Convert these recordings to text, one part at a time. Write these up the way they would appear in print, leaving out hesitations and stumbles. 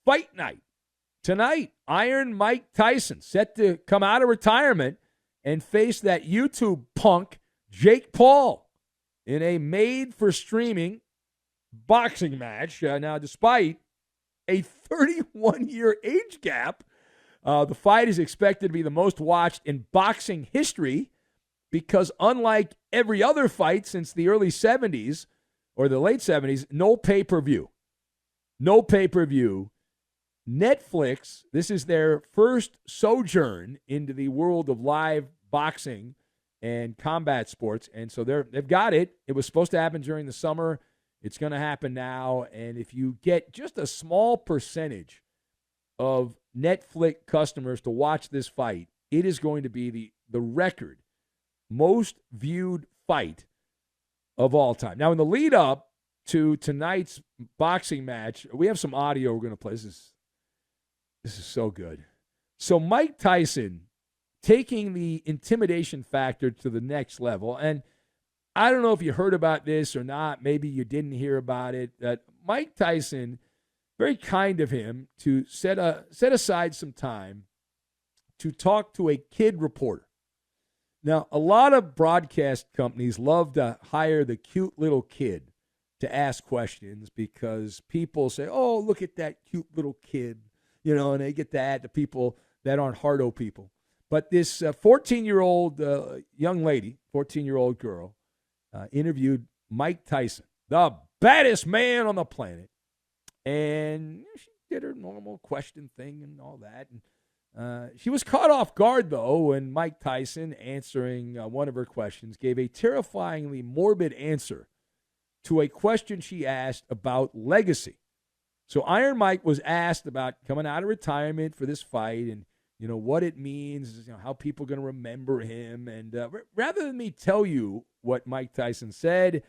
Fight night. Tonight, Iron Mike Tyson set to come out of retirement and face that YouTube punk, Jake Paul, in a made-for-streaming boxing match. Now, despite a 31-year age gap, the fight is expected to be the most watched in boxing history because unlike every other fight since the early 70s or the late 70s, no pay-per-view. No pay-per-view. Netflix, this is their first sojourn into the world of live boxing and combat sports, and so they've got it. It was supposed to happen during the summer. It's going to happen now, and if you get just a small percentage of Netflix customers to watch this fight, it is going to be the record most viewed fight of all time. Now, in the lead up to tonight's boxing match, we have some audio we're going to play. This is so good. So Mike Tyson taking the intimidation factor to the next level. And I don't know if you heard about this or not. Maybe you didn't hear about it. That Mike Tyson, very kind of him to set aside some time to talk to a kid reporter. Now, a lot of broadcast companies love to hire the cute little kid to ask questions because people say, oh, look at that cute little kid. You know, and they get that to people that aren't hardo people. But this 14-year-old young lady, 14-year-old girl, interviewed Mike Tyson, the baddest man on the planet. And she did her normal question thing and all that. And she was caught off guard, though, when Mike Tyson, answering one of her questions, gave a terrifyingly morbid answer to a question she asked about legacy. So Iron Mike was asked about coming out of retirement for this fight and, you know, what it means, you know, how people are going to remember him. And rather than me tell you what Mike Tyson said,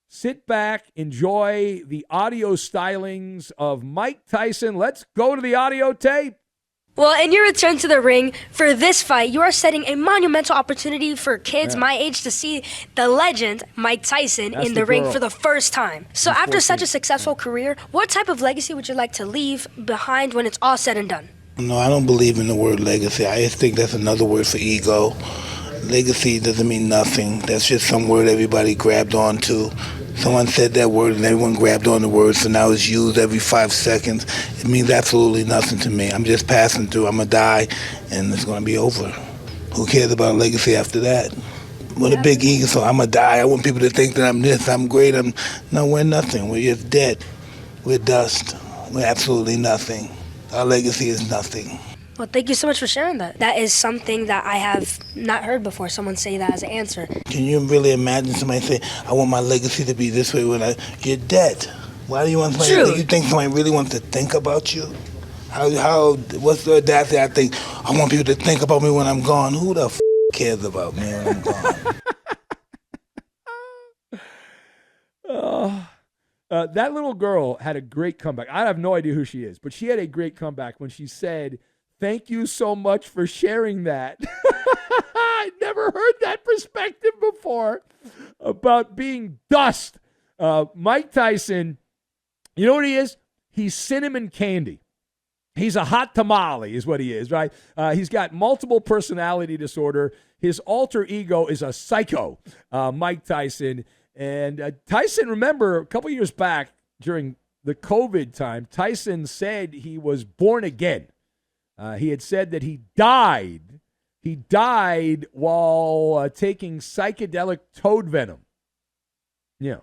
sit back, enjoy the audio stylings of Mike Tyson. Let's go to the audio tape. Well, in your return to the ring for this fight, you are setting a monumental opportunity for kids my age to see the legend, Mike Tyson, in the ring for the first time. So after such a successful career, what type of legacy would you like to leave behind when it's all said and done? No, I don't believe in the word legacy. I just think that's another word for ego. Legacy doesn't mean nothing. That's just some word everybody grabbed onto. Someone said that word and everyone grabbed on the word, so now it's used every 5 seconds. It means absolutely nothing to me. I'm just passing through. I'm going to die, and it's going to be over. Who cares about legacy after that? With a big ego, so I'm going to die. I want people to think that I'm this, I'm great. No, we're nothing. We're just dead. We're dust. We're absolutely nothing. Our legacy is nothing. Well, thank you so much for sharing that. That is something that I have not heard before, someone say that as an answer. Can you really imagine somebody say, I want my legacy to be this way when you're dead? Why do you want somebody to, you think somebody really wants to think about you? What's the audacity? I think, I want people to think about me when I'm gone. Who the cares about me when I'm gone? That little girl had a great comeback. I have no idea who she is, but she had a great comeback when she said, thank you so much for sharing that. I never heard that perspective before about being dust. Mike Tyson, you know what he is? He's cinnamon candy. He's a hot tamale is what he is, right? He's got multiple personality disorder. His alter ego is a psycho, Mike Tyson. And Tyson, remember, a couple years back during the COVID time, Tyson said he was born again. He had said that he died. He died while taking psychedelic toad venom. Yeah.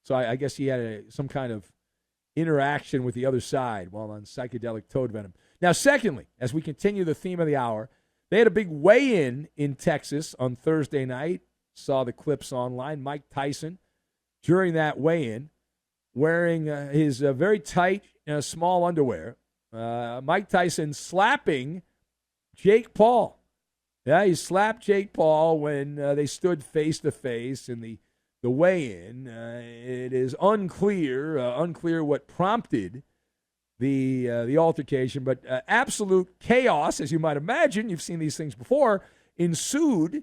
So I guess he had some kind of interaction with the other side while on psychedelic toad venom. Now, secondly, as we continue the theme of the hour, they had a big weigh-in in Texas on Thursday night. Saw the clips online. Mike Tyson, during that weigh-in, wearing his very tight, small underwear. Mike Tyson slapping Jake Paul. Yeah, he slapped Jake Paul when they stood face-to-face in the weigh-in. It is unclear what prompted the altercation, but absolute chaos, as you might imagine. You've seen these things before, ensued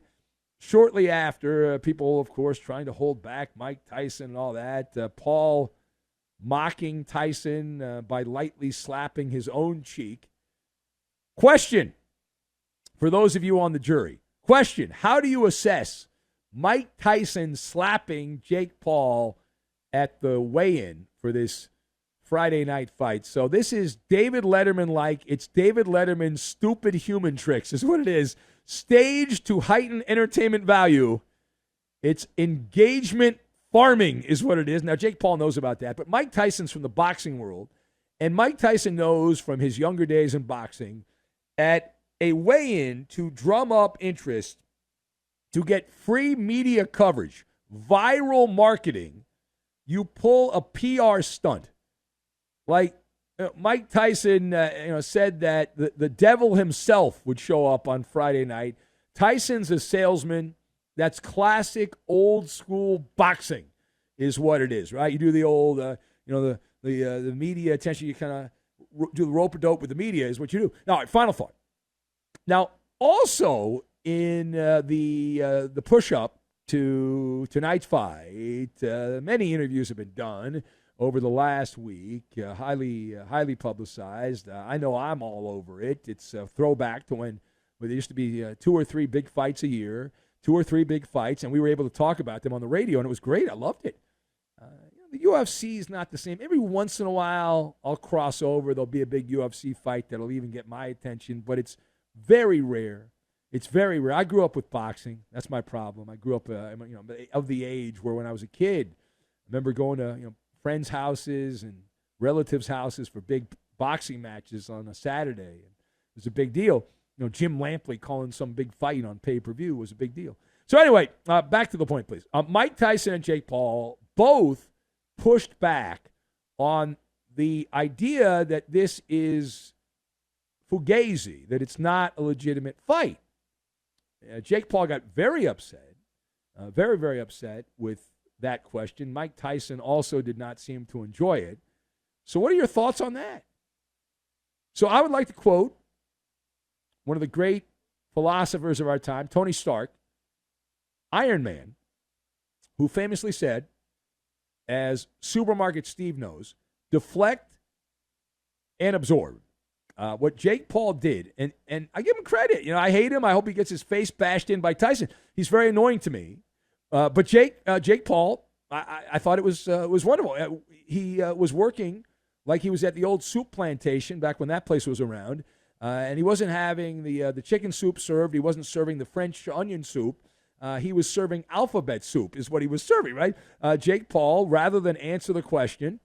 shortly after. People, of course, trying to hold back Mike Tyson and all that. Paul mocking Tyson by lightly slapping his own cheek. Question for those of you on the jury. Question, how do you assess Mike Tyson slapping Jake Paul at the weigh-in for this Friday night fight? So this is David Letterman-like. It's David Letterman's stupid human tricks is what it is. Staged to heighten entertainment value. It's engagement farming is what it is. Now, Jake Paul knows about that, but Mike Tyson's from the boxing world, and Mike Tyson knows from his younger days in boxing at a weigh-in to drum up interest, to get free media coverage, viral marketing, you pull a PR stunt. Like Mike Tyson said that the devil himself would show up on Friday night. Tyson's a salesman. That's classic old school boxing is what it is, right? You do the old, the media attention. You kind of do the rope-a-dope with the media is what you do. Now, all right, final thought. Now, also in the push-up to tonight's fight, many interviews have been done over the last week, highly publicized. I know I'm all over it. It's a throwback to when there used to be 2 or 3 big fights a year, 2 or 3 big fights, and we were able to talk about them on the radio, and it was great. I loved it. The UFC is not the same. Every once in a while, I'll cross over. There'll be a big UFC fight that'll even get my attention, but it's very rare. It's very rare. I grew up with boxing. That's my problem. I grew up, of the age where when I was a kid, I remember going to friends' houses and relatives' houses for big boxing matches on a Saturday. It was a big deal. Jim Lampley calling some big fight on pay-per-view was a big deal. So anyway, back to the point, please. Mike Tyson and Jake Paul both pushed back on the idea that this is fugazi, that it's not a legitimate fight. Jake Paul got very upset, very, very upset with that question. Mike Tyson also did not seem to enjoy it. So what are your thoughts on that? So I would like to quote one of the great philosophers of our time, Tony Stark, Iron Man, who famously said, as Supermarket Steve knows, deflect and absorb. What Jake Paul did, and I give him credit. I hate him. I hope he gets his face bashed in by Tyson. He's very annoying to me. But Jake Paul, I thought it was wonderful. He was working like he was at the old soup plantation back when that place was around, and he wasn't having the chicken soup served. He wasn't serving the French onion soup. He was serving alphabet soup is what he was serving, right? Jake Paul, rather than answer the question,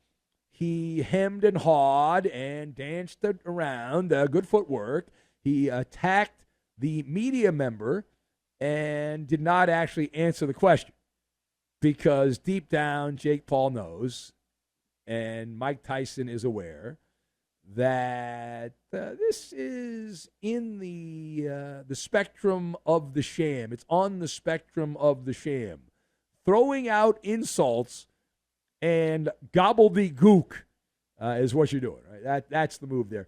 he hemmed and hawed and danced around, good footwork. He attacked the media member and did not actually answer the question because deep down Jake Paul knows, and Mike Tyson is aware, that this is in the spectrum of the sham. It's on the spectrum of the sham. Throwing out insults and gobbledygook is what you're doing, right? That's the move there.